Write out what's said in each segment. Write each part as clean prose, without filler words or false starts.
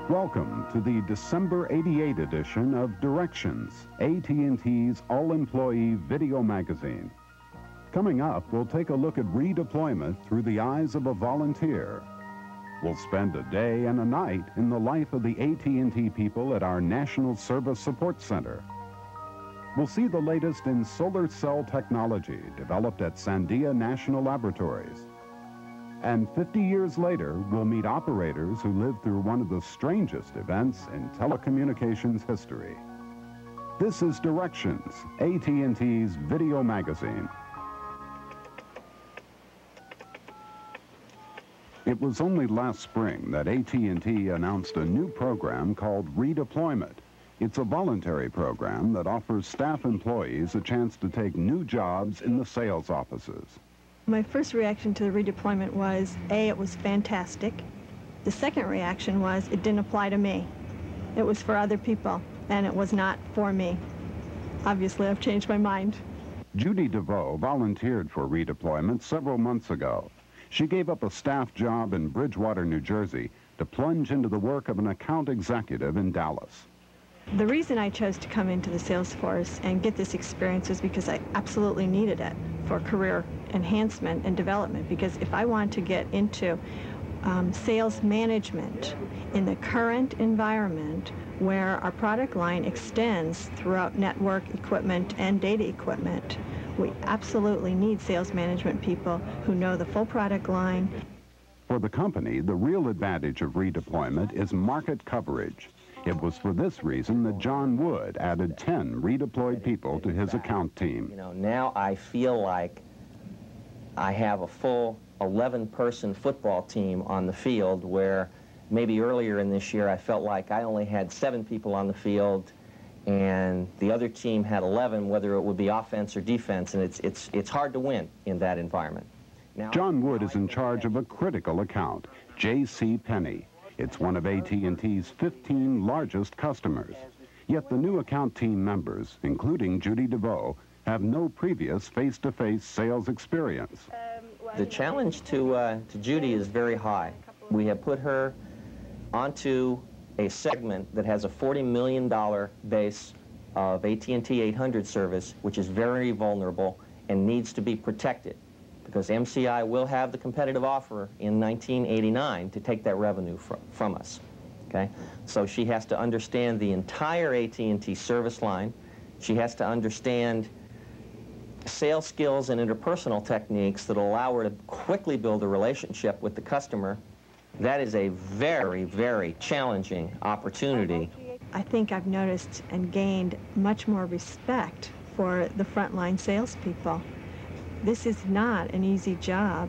Welcome to the December '88 edition of Directions, AT&T's all-employee video magazine. Coming up, we'll take a look at redeployment through the eyes of a volunteer. We'll spend a day and a night in the life of the AT&T people at our National Service Support Center. We'll see the latest in solar cell technology developed at Sandia National Laboratories. And 50 years later, we'll meet operators who lived through one of the strangest events in telecommunications history. This is Directions, AT&T's video magazine. It was only last spring that AT&T announced a new program called Redeployment. It's a voluntary program that offers staff employees a chance to take new jobs in the sales offices. My first reaction to the redeployment was, A, it was fantastic. The second reaction was it didn't apply to me. It was for other people, and it was not for me. Obviously, I've changed my mind. Judy DeVoe volunteered for redeployment several months ago. She gave up a staff job in Bridgewater, New Jersey, to plunge into the work of an account executive in Dallas. The reason I chose to come into the sales force and get this experience was because I absolutely needed it for career enhancement and development, because if I want to get into sales management in the current environment where our product line extends throughout network equipment and data equipment, we absolutely need sales management people who know the full product line. For the company, the real advantage of redeployment is market coverage. It was for this reason that John Wood added 10 redeployed people to his account team. You know, now I feel like I have a full 11-person football team on the field, where maybe earlier in this year I felt like I only had 7 people on the field and the other team had 11, whether it would be offense or defense, and it's hard to win in that environment. Now, John Wood is in charge of a critical account, J.C. Penney. It's one of AT&T's 15 largest customers. Yet the new account team members, including Judy DeVoe, have no previous face-to-face sales experience. The challenge to Judy is very high. We have put her onto a segment that has a $40 million base of AT&T 800 service, which is very vulnerable and needs to be protected, because MCI will have the competitive offer in 1989 to take that revenue from us. Okay? So she has to understand the entire AT&T service line. She has to understand sales skills and interpersonal techniques that will allow her to quickly build a relationship with the customer. That is a very, very challenging opportunity. I think I've noticed and gained much more respect for the frontline salespeople. This is not an easy job.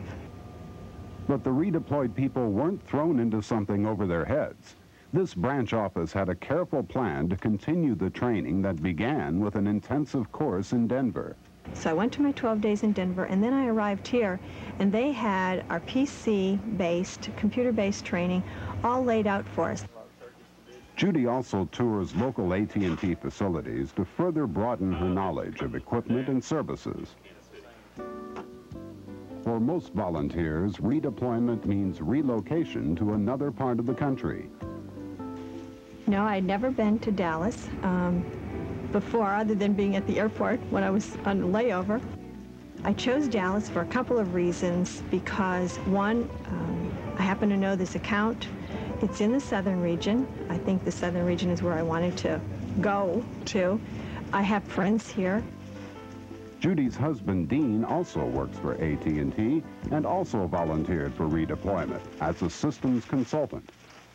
But the redeployed people weren't thrown into something over their heads. This branch office had a careful plan to continue the training that began with an intensive course in Denver. So I went to my 12 days in Denver, and then I arrived here, and they had our PC-based, computer-based training all laid out for us. Judy also tours local AT&T facilities to further broaden her knowledge of equipment and services. For most volunteers, redeployment means relocation to another part of the country. No, I'd never been to Dallas before, other than being at the airport when I was on layover. I chose Dallas for a couple of reasons, because one, I happen to know this account. It's in the southern region. I think the southern region is where I wanted to go to. I have friends here. Judy's husband, Dean, also works for AT&T and also volunteered for redeployment as a systems consultant.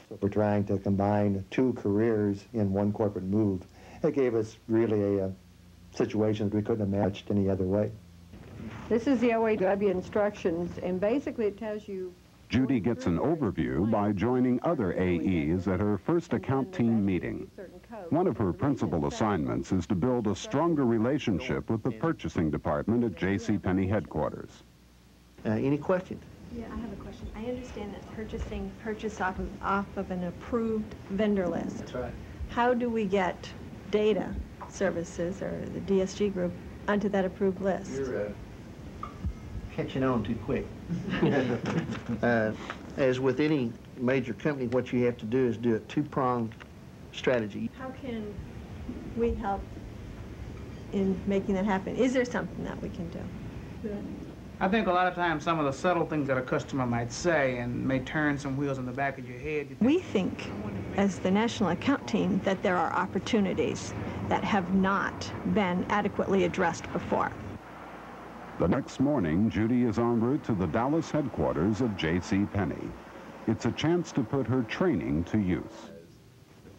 So we're trying to combine 2 careers in one corporate move. It gave us really a situation that we couldn't have matched any other way. This is the OAW instructions, and basically it tells you... Judy gets an overview by joining other AEs at her first account team meeting. One of her principal assignments is to build a stronger relationship with the purchasing department at J.C. Penney headquarters. Any questions? Yeah, I have a question. I understand that purchase off of an approved vendor list. That's right. How do we get data services, or the DSG group, onto that approved list? You're catching on too quick. as with any major company, what you have to do is do a two-pronged strategy. How can we help in making that happen? Is there something that we can do? I think a lot of times some of the subtle things that a customer might say and may turn some wheels in the back of your head. We think, as the national account team, that there are opportunities that have not been adequately addressed before. The next morning, Judy is en route to the Dallas headquarters of J.C. Penney. It's a chance to put her training to use.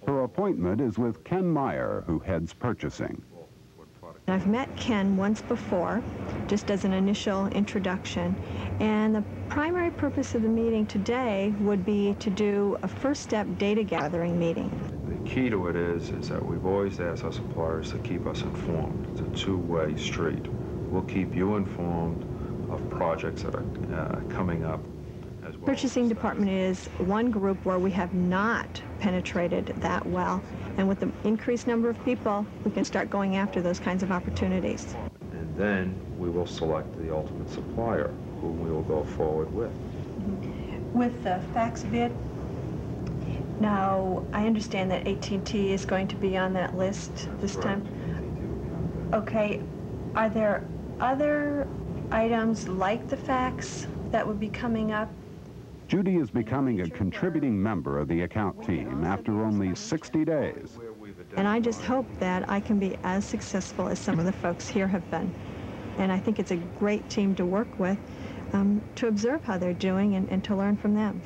Her appointment is with Ken Meyer, who heads purchasing. I've met Ken once before, just as an initial introduction, and the primary purpose of the meeting today would be to do a first step data gathering meeting. The key to it is that we've always asked our suppliers to keep us informed. It's a two-way street. We'll keep you informed of projects that are coming up. As well. Purchasing department is one group where we have not penetrated that well, and with the increased number of people, we can start going after those kinds of opportunities. And then we will select the ultimate supplier, whom we will go forward with. With the fax bid, now I understand that AT&T is going to be on that list this time. Okay, are there other items like the fax that would be coming up? Judy is becoming a contributing member of the account team after only 60 days. And I just hope that I can be as successful as some of the folks here have been. And I think it's a great team to work with, to observe how they're doing and to learn from them.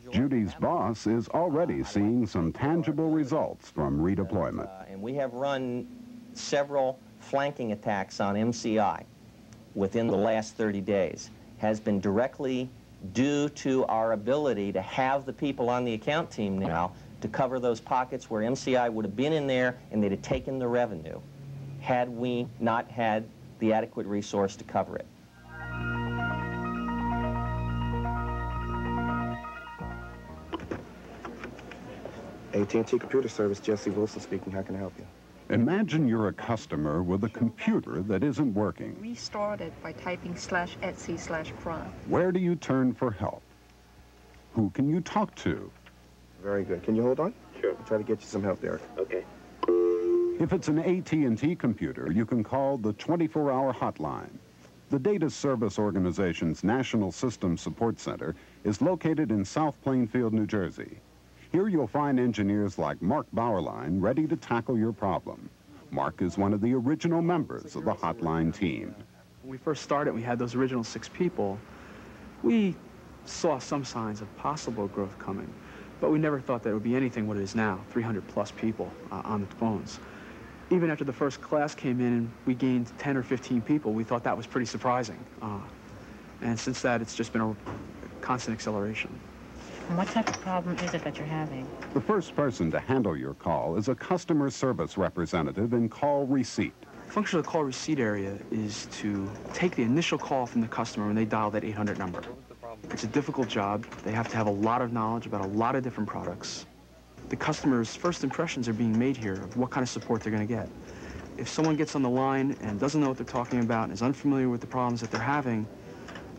Judy's boss is already seeing some tangible results from redeployment. And we have run several flanking attacks on MCI within the last 30 days. Has been directly due to our ability to have the people on the account team now to cover those pockets where MCI would have been in there and they'd have taken the revenue had we not had the adequate resource to cover it. AT&T Computer Service, Jesse Wilson speaking. How can I help you? Imagine you're a customer with a computer that isn't working. Restart it by typing /etc/cron. Where do you turn for help? Who can you talk to? Very good. Can you hold on? Sure. I'll try to get you some help there. Okay. If it's an AT&T computer, you can call the 24-hour hotline. The Data Service Organization's National Systems Support Center is located in South Plainfield, New Jersey. Here you'll find engineers like Mark Bauerlein ready to tackle your problem. Mark is one of the original members of the Hotline team. When we first started, we had those original 6 people. We saw some signs of possible growth coming, but we never thought that it would be anything what it is now, 300+ people on the phones. Even after the first class came in and we gained 10 or 15 people, we thought that was pretty surprising. And since that, it's just been a constant acceleration. And what type of problem is it that you're having? The first person to handle your call is a customer service representative in call receipt. The function of the call receipt area is to take the initial call from the customer when they dial that 800 number. It's a difficult job. They have to have a lot of knowledge about a lot of different products. The customer's first impressions are being made here of what kind of support they're going to get. If someone gets on the line and doesn't know what they're talking about and is unfamiliar with the problems that they're having,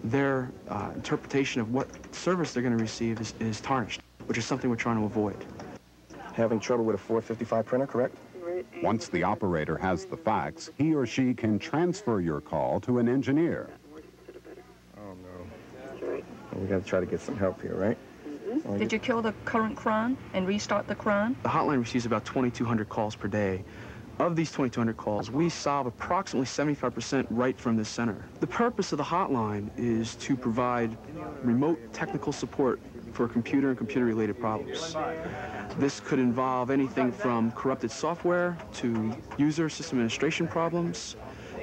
their interpretation of what service they're going to receive is tarnished, which is something we're trying to avoid. Having trouble with a 455 printer, correct? Once the operator has the fax, he or she can transfer your call to an engineer. Oh, no. We got to try to get some help here, right? Did you kill the current cron and restart the cron? The hotline receives about 2,200 calls per day. Of these 2,200 calls, we solve approximately 75% right from this center. The purpose of the hotline is to provide remote technical support for computer and computer-related problems. This could involve anything from corrupted software to user system administration problems,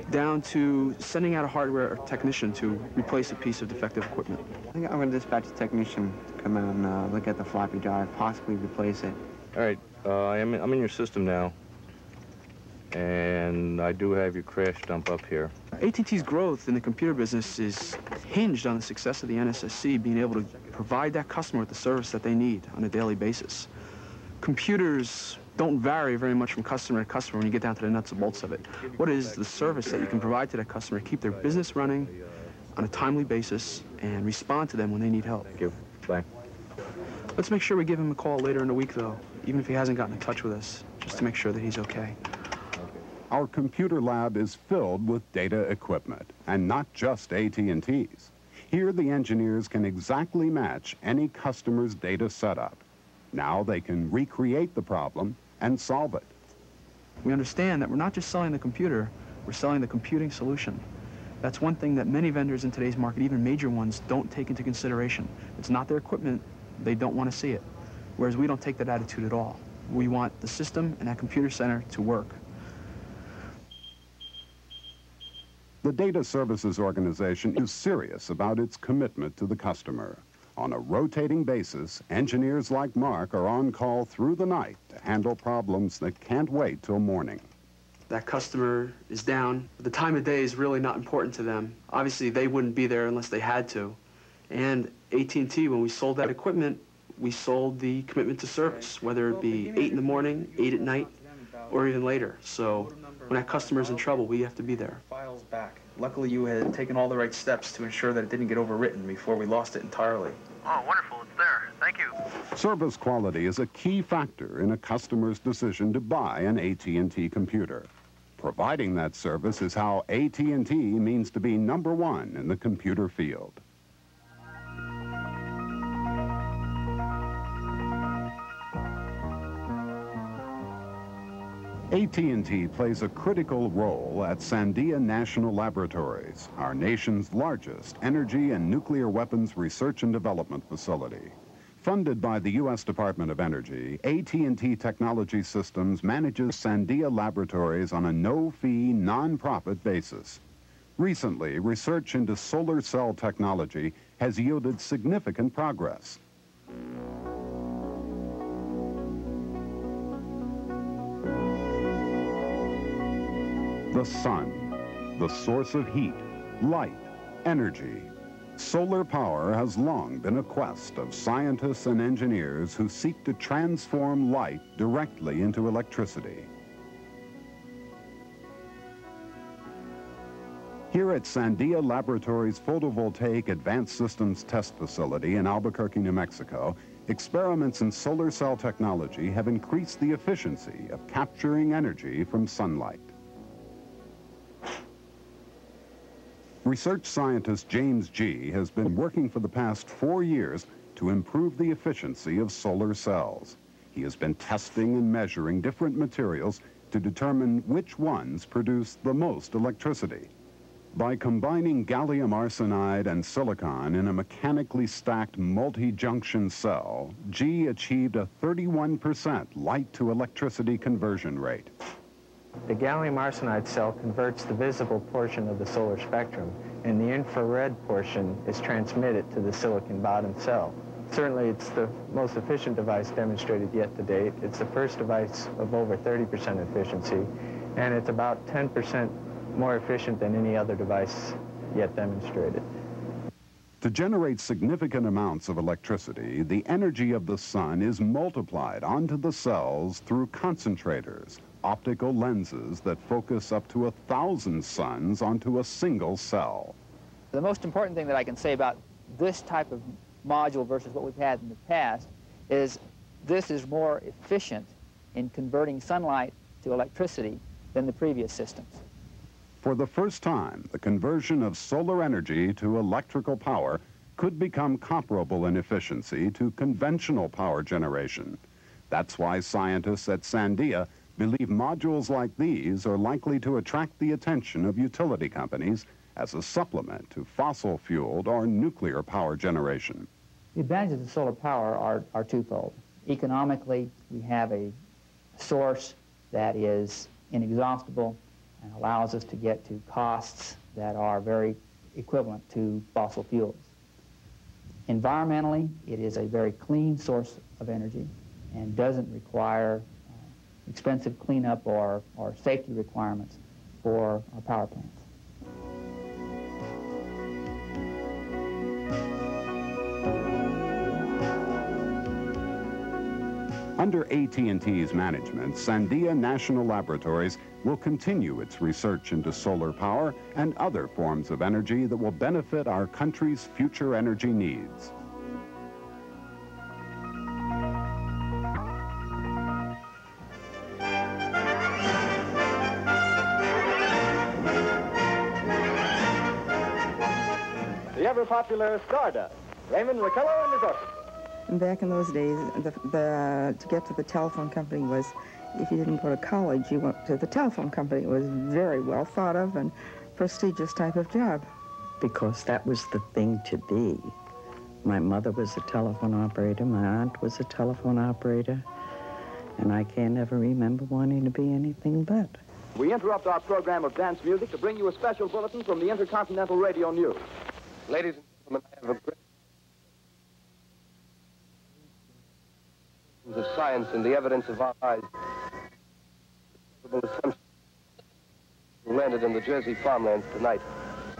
down to sending out a hardware technician to replace a piece of defective equipment. I think I'm going to dispatch a technician to come out and look at the floppy drive, possibly replace it. All right, I'm in your system now, and I do have your crash dump up here. AT&T's growth in the computer business is hinged on the success of the NSSC being able to provide that customer with the service that they need on a daily basis. Computers don't vary very much from customer to customer when you get down to the nuts and bolts of it. What is the service that you can provide to that customer, keep their business running on a timely basis, and respond to them when they need help? Thank you. Bye. Let's make sure we give him a call later in the week, though, even if he hasn't gotten in touch with us, just to make sure that he's okay. Our computer lab is filled with data equipment, and not just AT&T's. Here, the engineers can exactly match any customer's data setup. Now they can recreate the problem and solve it. We understand that we're not just selling the computer, we're selling the computing solution. That's one thing that many vendors in today's market, even major ones, don't take into consideration. It's not their equipment, they don't want to see it. Whereas we don't take that attitude at all. We want the system and that computer center to work. The Data Services Organization is serious about its commitment to the customer. On a rotating basis, engineers like Mark are on call through the night to handle problems that can't wait till morning. That customer is down. The time of day is really not important to them. Obviously, they wouldn't be there unless they had to. And AT&T, when we sold that equipment, we sold the commitment to service, whether it be 8 in the morning, 8 at night, or even later. So when that customer's in trouble, we have to be there. Files back. Luckily, you had taken all the right steps to ensure that it didn't get overwritten before we lost it entirely. Oh, wonderful. It's there. Thank you. Service quality is a key factor in a customer's decision to buy an AT&T computer. Providing that service is how AT&T means to be #1 in the computer field. AT&T plays a critical role at Sandia National Laboratories, our nation's largest energy and nuclear weapons research and development facility. Funded by the U.S. Department of Energy, AT&T Technology Systems manages Sandia Laboratories on a no-fee, non-profit basis. Recently, research into solar cell technology has yielded significant progress. The sun, the source of heat, light, energy. Solar power has long been a quest of scientists and engineers who seek to transform light directly into electricity. Here at Sandia Laboratories' Photovoltaic Advanced Systems Test Facility in Albuquerque, New Mexico, experiments in solar cell technology have increased the efficiency of capturing energy from sunlight. Research scientist James G. has been working for the past 4 years to improve the efficiency of solar cells. He has been testing and measuring different materials to determine which ones produce the most electricity. By combining gallium arsenide and silicon in a mechanically stacked multi-junction cell, G achieved a 31% light-to-electricity conversion rate. The gallium arsenide cell converts the visible portion of the solar spectrum, and the infrared portion is transmitted to the silicon bottom cell. Certainly, it's the most efficient device demonstrated yet to date. It's the first device of over 30% efficiency, and it's about 10% more efficient than any other device yet demonstrated. To generate significant amounts of electricity, the energy of the sun is multiplied onto the cells through concentrators, optical lenses that focus up to 1,000 suns onto a single cell. The most important thing that I can say about this type of module versus what we've had in the past is this is more efficient in converting sunlight to electricity than the previous systems. For the first time, the conversion of solar energy to electrical power could become comparable in efficiency to conventional power generation. That's why scientists at Sandia believe modules like these are likely to attract the attention of utility companies as a supplement to fossil-fueled or nuclear power generation. The advantages of solar power are twofold. Economically, we have a source that is inexhaustible and allows us to get to costs that are very equivalent to fossil fuels. Environmentally, it is a very clean source of energy and doesn't require expensive cleanup or safety requirements for our power plants. Under AT&T's management, Sandia National Laboratories will continue its research into solar power and other forms of energy that will benefit our country's future energy needs. ever-popular Stardust. Raymond Riccello and his orchestra. Back in those days, to get to the telephone company was, if you didn't go to college, you went to the telephone company. It was very well thought of and prestigious type of job. Because that was the thing to be. My mother was a telephone operator, my aunt was a telephone operator, and I can't ever remember wanting to be anything but. We interrupt our program of dance music to bring you a special bulletin from the Intercontinental Radio News. Ladies and gentlemen, I have a great... the science and the evidence of our eyes who landed in the Jersey farmlands tonight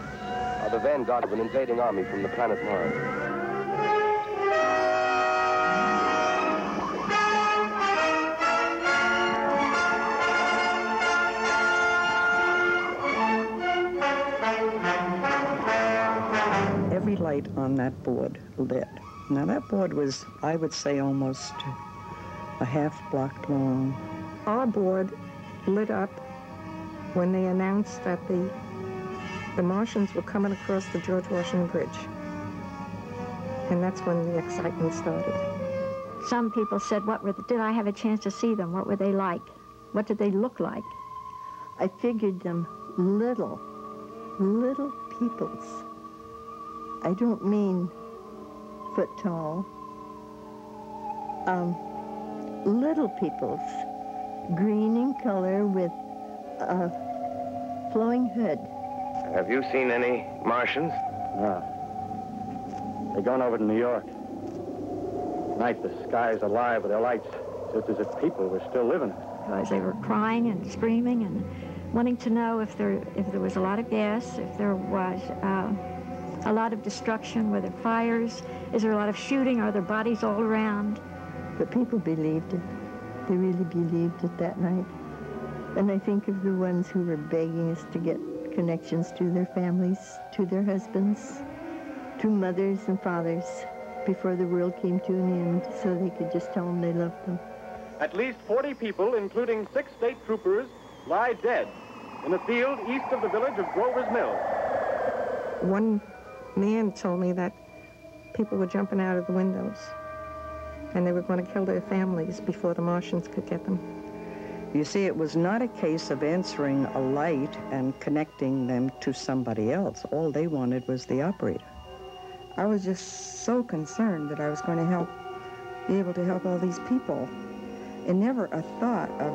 are the vanguard of an invading army from the planet Mars. Every light on that board lit. Now that board was, I would say, almost a half block long. Our board lit up when they announced that the Martians were coming across the George Washington Bridge. And that's when the excitement started. Some people said, did I have a chance to see them? What were they like? What did they look like? I figured them little peoples. I don't mean foot tall. Little peoples, green in color with a flowing hood. Have you seen any Martians? No. They're going over to New York. Tonight the sky is alive with their lights, just as if people were still living. Because they were crying and screaming and wanting to know if there was a lot of gas, if there was a lot of destruction, were there fires, is there a lot of shooting, are there bodies all around? But people believed it. They really believed it that night. And I think of the ones who were begging us to get connections to their families, to their husbands, to mothers and fathers before the world came to an end, so they could just tell them they loved them. At least 40 people, including 6 state troopers, lie dead in a field east of the village of Grover's Mill. One man told me that people were jumping out of the windows and they were going to kill their families before the Martians could get them. You see, it was not a case of answering a light and connecting them to somebody else. All they wanted was the operator. I was just so concerned that I was going to be able to help all these people. And never a thought of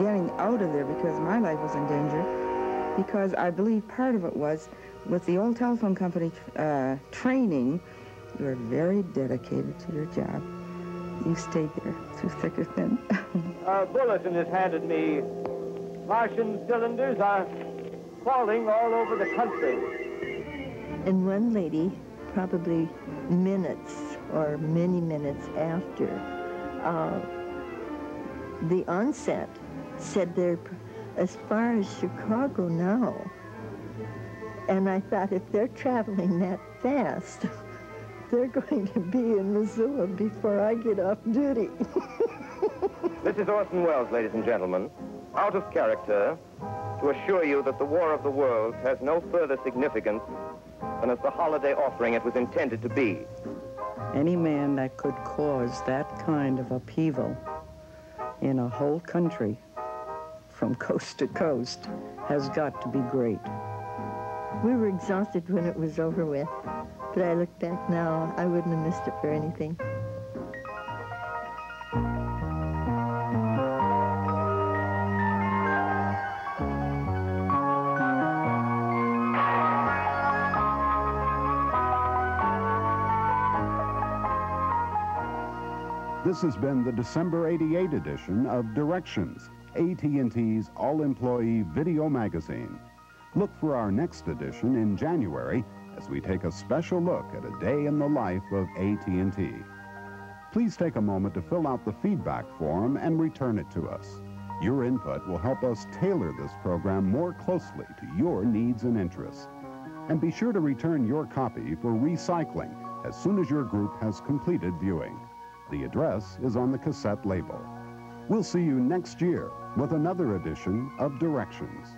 getting out of there because my life was in danger. Because I believe part of it was, with the old telephone company training, you were very dedicated to your job. You stayed there through thick or thin. A bulletin is handed me. Martian cylinders are falling all over the country. And one lady, probably minutes or many minutes after the onset, said they're as far as Chicago now. And I thought, if they're traveling that fast, they're going to be in Missoula before I get off duty. This is Orson Welles, ladies and gentlemen, out of character, to assure you that the War of the Worlds has no further significance than as the holiday offering it was intended to be. Any man that could cause that kind of upheaval in a whole country from coast to coast has got to be great. We were exhausted when it was over with, but I look back now, I wouldn't have missed it for anything. This has been the December '88 edition of Directions, AT&T's all-employee video magazine. Look for our next edition in January as we take a special look at a day in the life of AT&T. Please take a moment to fill out the feedback form and return it to us. Your input will help us tailor this program more closely to your needs and interests. And be sure to return your copy for recycling as soon as your group has completed viewing. The address is on the cassette label. We'll see you next year with another edition of Directions.